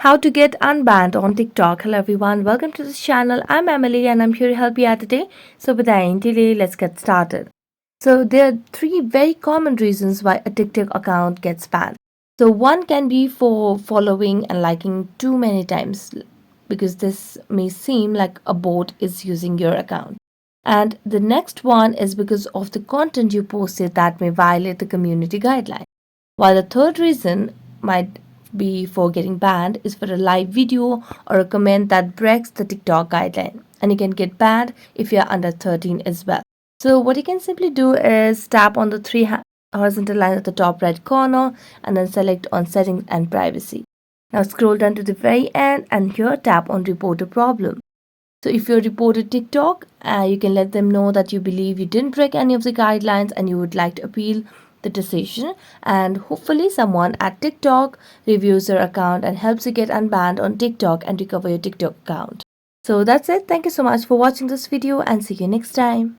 How to get unbanned on TikTok. Hello everyone, welcome to this channel. I'm Emily and I'm here to help you out today. So without any delay, let's get started. So there are three very common reasons why a TikTok account gets banned. So one can be for following and liking too many times because this may seem like a bot is using your account. And the next one is because of the content you posted that may violate the community guideline. While the third reason might be for getting banned is for a live video or a comment that breaks the TikTok guideline. And you can get banned if you're under 13 as well. So what you can simply do is tap on the horizontal line at the top right corner and then select on settings and privacy. Now scroll down to the very end and here tap on report a problem. So if you reported TikTok, you can let them know that you believe you didn't break any of the guidelines and you would like to appeal the decision, and hopefully someone at TikTok reviews your account and helps you get unbanned on TikTok and recover your TikTok account. So that's it. Thank you so much for watching this video and see you next time.